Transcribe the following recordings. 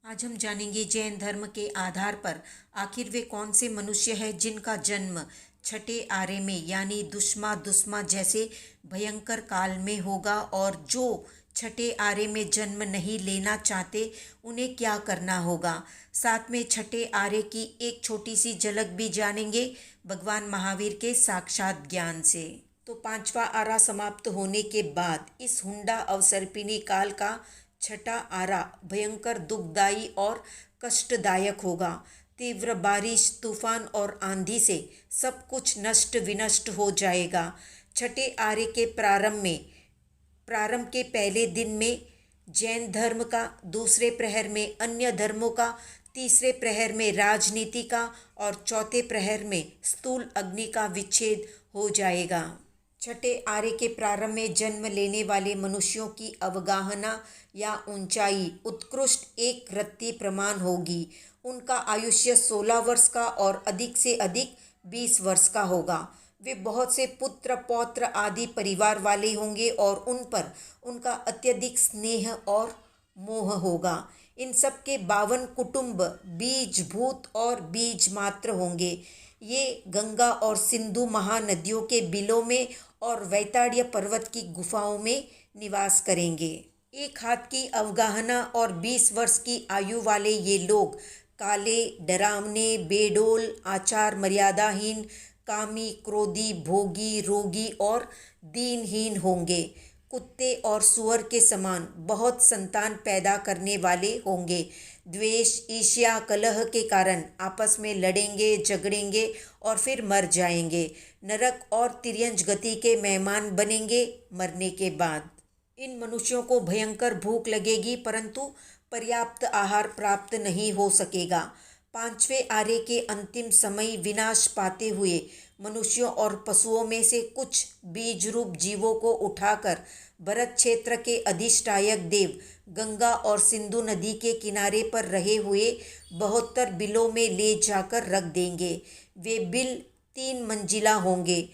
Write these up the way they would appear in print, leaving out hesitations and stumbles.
आज हम जानेंगे जैन धर्म के आधार पर आखिर वे कौन से मनुष्य हैं जिनका जन्म छठे आरे में यानी दुश्मा दुश्मा जैसे भयंकर काल में होगा, और जो छठे आरे में जन्म नहीं लेना चाहते उन्हें क्या करना होगा। साथ में छठे आरे की एक छोटी सी झलक भी जानेंगे भगवान महावीर के साक्षात ज्ञान से। तो पांचवा आरा समाप्त होने के बाद इस हुंडा अवसर्पिणी काल का छठा आरा भयंकर दुखदायी और कष्टदायक होगा। तीव्र बारिश, तूफान और आंधी से सब कुछ नष्ट विनष्ट हो जाएगा। छठे आरे के प्रारंभ के पहले दिन में जैन धर्म का, दूसरे प्रहर में अन्य धर्मों का, तीसरे प्रहर में राजनीति का और चौथे प्रहर में स्थूल अग्नि का विच्छेद हो जाएगा। छठे आरे के प्रारंभ में जन्म लेने वाले मनुष्यों की अवगाहना या ऊंचाई उत्कृष्ट एक रत्ती प्रमाण होगी। उनका आयुष्य 16 वर्ष का और अधिक से अधिक 20 वर्ष का होगा। वे बहुत से पुत्र पौत्र आदि परिवार वाले होंगे और उन पर उनका अत्यधिक स्नेह और मोह होगा। इन सब के 52 कुटुंब बीजभूत और बीज मात्र होंगे। ये गंगा और सिंधु महानदियों के बिलों में और वैताड़िय पर्वत की गुफाओं में निवास करेंगे। एक हाथ की अवगाहना और 20 वर्ष की आयु वाले ये लोग काले, डरावने, बेडोल, आचार मर्यादाहीन, कामी, क्रोधी, भोगी, रोगी और दीनहीन होंगे। कुत्ते और सुअर के समान बहुत संतान पैदा करने वाले होंगे। द्वेष, ईर्ष्या, कलह के कारण आपस में लड़ेंगे, झगड़ेंगे और फिर मर जाएंगे। नरक और तिर्यंच गति के मेहमान बनेंगे मरने के बाद। इन मनुष्यों को भयंकर भूख लगेगी, परंतु पर्याप्त आहार प्राप्त नहीं हो सकेगा। पांचवें आरे के अंतिम समय विनाश पाते हुए मनुष्यों और पशुओं में से कुछ बीज रूप जीवों को उठाकर भरत क्षेत्र के अधिष्ठायक देव गंगा और सिंधु नदी के किनारे पर रहे हुए 72 बिलों में ले जाकर रख देंगे। वे बिल 3 मंजिला होंगे।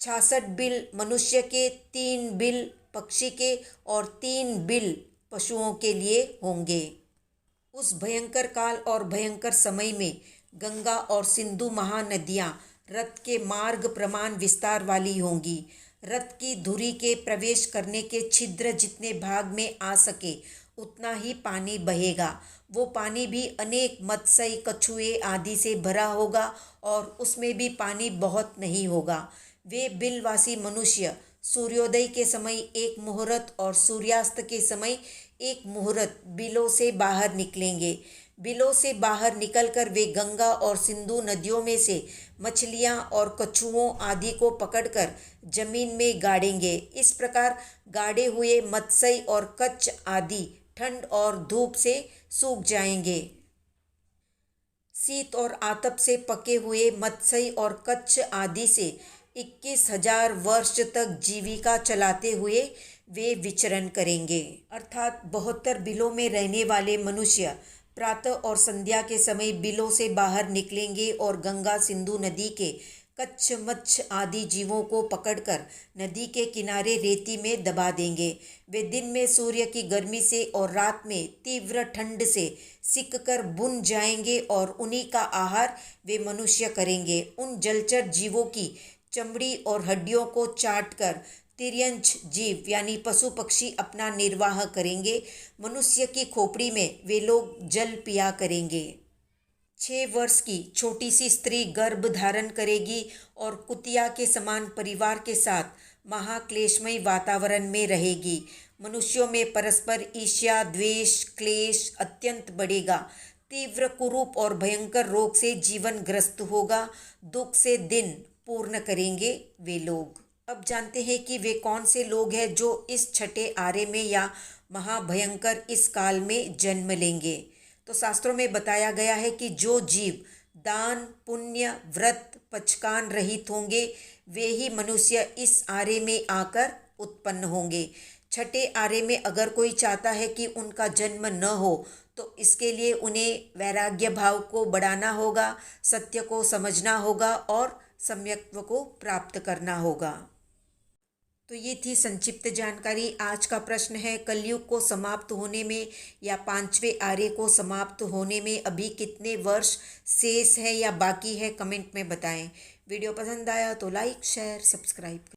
66 बिल मनुष्य के, 3 बिल पक्षी के और 3 बिल पशुओं के लिए होंगे। उस भयंकर काल और भयंकर समय में गंगा और सिंधु महानदियाँ रथ के मार्ग प्रमाण विस्तार वाली होंगी। रथ की धुरी के प्रवेश करने के छिद्र जितने भाग में आ सके उतना ही पानी बहेगा। वो पानी भी अनेक मत्स्य, कछुए आदि से भरा होगा और उसमें भी पानी बहुत नहीं होगा। वे बिलवासी मनुष्य सूर्योदय के समय एक मुहूर्त और सूर्यास्त के समय एक मुहूर्त बिलों से बाहर निकलेंगे। बिलों से बाहर निकलकर वे गंगा और सिंधु नदियों में से मछलियाँ और कछुओं आदि को पकड़कर जमीन में गाड़ेंगे। इस प्रकार गाड़े हुए मत्स्य और कच्छ आदि ठंड और धूप से सूख जाएंगे। शीत और आतप से पके हुए मत्स्य और कच्छ आदि से 21,000 वर्ष तक जीविका चलाते हुए वे विचरण करेंगे। अर्थात 72 बिलों में रहने वाले मनुष्य प्रातः और संध्या के समय बिलों से बाहर निकलेंगे और गंगा सिंधु नदी के कच्छ, मच्छ आदि जीवों को पकड़कर नदी के किनारे रेती में दबा देंगे। वे दिन में सूर्य की गर्मी से और रात में तीव्र ठंड से सिक कर भुन जाएंगे और उन्हीं का आहार वे मनुष्य करेंगे। उन जलचर जीवों की चमड़ी और हड्डियों को चाटकर तिर्यंच जीव यानी पशु पक्षी अपना निर्वाह करेंगे। मनुष्य की खोपड़ी में वे लोग जल पिया करेंगे। 6 वर्ष की छोटी सी स्त्री गर्भ धारण करेगी और कुतिया के समान परिवार के साथ महाक्लेशमय वातावरण में रहेगी। मनुष्यों में परस्पर ईर्ष्या, द्वेष, क्लेश अत्यंत बढ़ेगा। तीव्र कुरूप और भयंकर रोग से जीवन ग्रस्त होगा। दुख से दिन पूर्ण करेंगे वे लोग। अब जानते हैं कि वे कौन से लोग हैं जो इस छठे आरे में या महाभयंकर इस काल में जन्म लेंगे। तो शास्त्रों में बताया गया है कि जो जीव दान, पुण्य, व्रत, पचकान रहित होंगे वे ही मनुष्य इस आरे में आकर उत्पन्न होंगे। छठे आरे में अगर कोई चाहता है कि उनका जन्म न हो तो इसके लिए उन्हें वैराग्य भाव को बढ़ाना होगा, सत्य को समझना होगा और सम्यक्त्व को प्राप्त करना होगा। तो ये थी संक्षिप्त जानकारी। आज का प्रश्न है, कलयुग को समाप्त होने में या पांचवें आर्य को समाप्त होने में अभी कितने वर्ष शेष है या बाकी है, कमेंट में बताएं। वीडियो पसंद आया तो लाइक शेयर सब्सक्राइब।